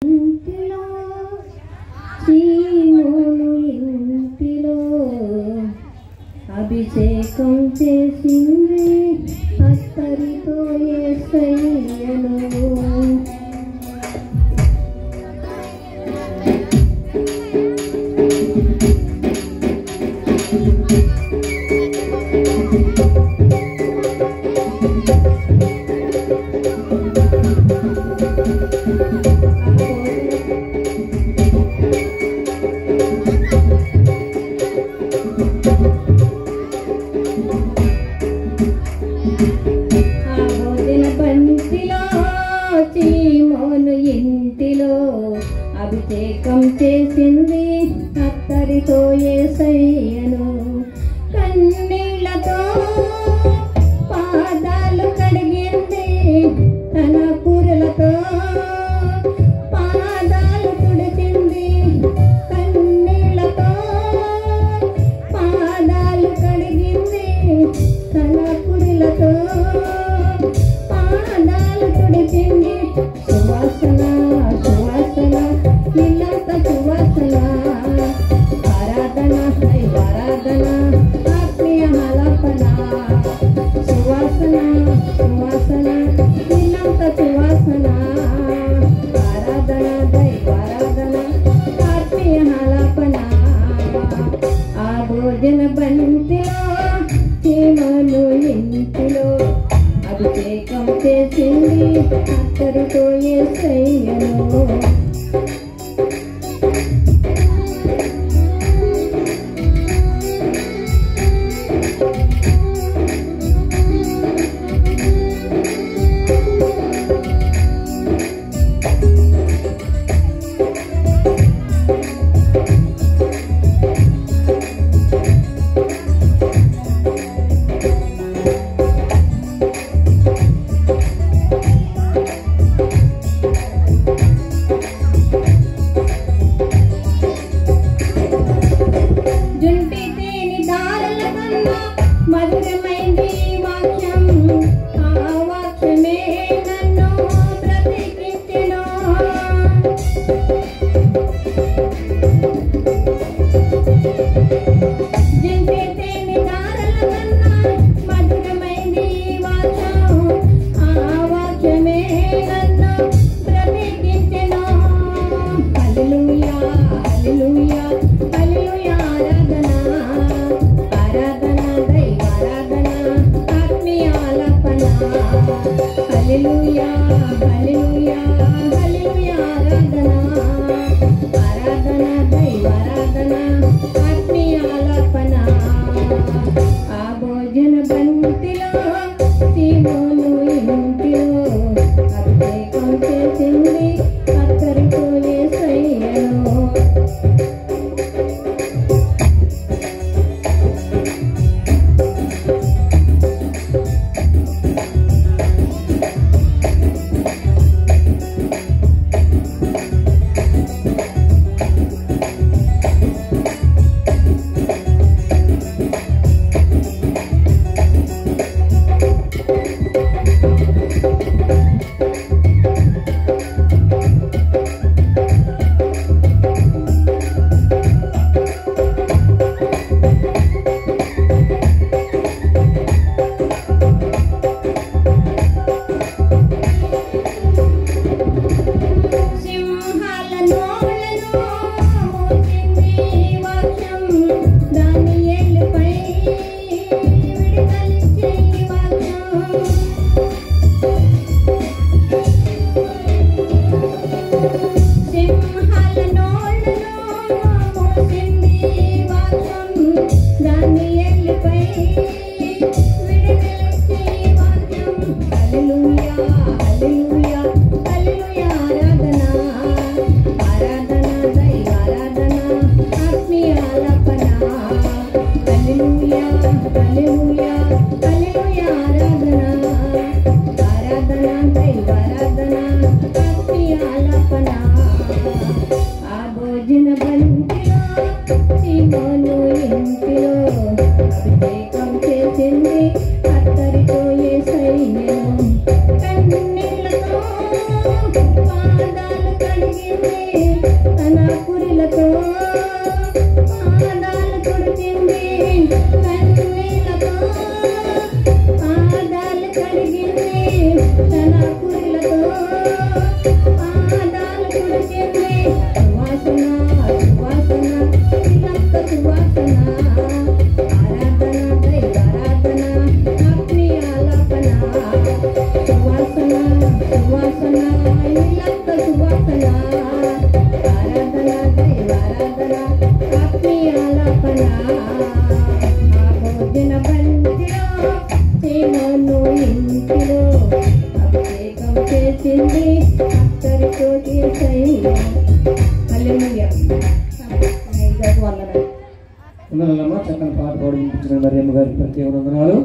ఇంటిలో చీమోను ఇంటిలో అభిషేకం చేసింది అత్తరితో యేసయ్యను చీమోను ఇంటిలో అభిషేకం చేసింది అత్తరితో యేసయ్యను కన్నీళ్లతో పాదాలు కడిగింది తన కురులతో పాదాలు తుడిచింది కన్నీళ్లతో పాదాలు కడిగింది తన కురులతో పాదాలు తుడిచింది సువాసన సువాసన ఇల్లంత సువాసన ఆరాధన ఆరాధన ఆత్మీయ ఆలాపన సువాసన సువాసన ఇల్లంత సువాసన ఆరాధన దైవారాధన ఆత్మీయ ఆలాపన ఆ భోజన బంతిలో చీమోను ఇంటిలో అభిషేకం చేసింది అత్తరితో యేసయ్యను మధురమైంది వాక్యం ఆ వాక్యమే నన్ను బ్రతికించెను జంటి తేనె దారల కన్నా మధురమైంది వాక్యం ఆ వాక్యమే నన్ను బ్రతికించెను హల్లెలూయా హల్లెలూయా హల్లెలూయా ఆరాధన ఆరాధన దైవారాధన ఆత్మీయ ఆలాపన హల్లెలూయా హల్లెలూయా హల్లెలూయా ఆరాధన ఆరాధన దైవారాధన ఆత్మీయ ఆలాపన ఆ భోజన బంతిలో చీమోను ఇంటిలో అభిషేకం చేసింది అత్తరితో యేసయ్యను ఆరాధన దైవారాధన ఆత్మీయ ఆలాపన కడిగింది తన పురిలతో పాదాలు కడిగింది కన్నీళ్లతో పాదాలు కడిగింది తన పురిలతో పాదాలు కడిగింది సువాసన సువాసన ఇలక్క సువాసన ఆరాధన దైవారాధన ఆత్మీయ ఆలాపన సువాసన సువాసన ఇలక్క సువాసన ఆరాధన దైవారాధన ఆత్మీయ ఆలాపన ఆ భోజన బంతిలో సేనను ఇంటిలో అభిషేకం చేసింది అక్కడితో తీర్చయ్యా. హల్లెలూయా. వందనాలు. వందనాలమ్మా. చక్కని పాట పాడించిన మరియమ్మ గారికి ప్రత్యేక వందనాలు.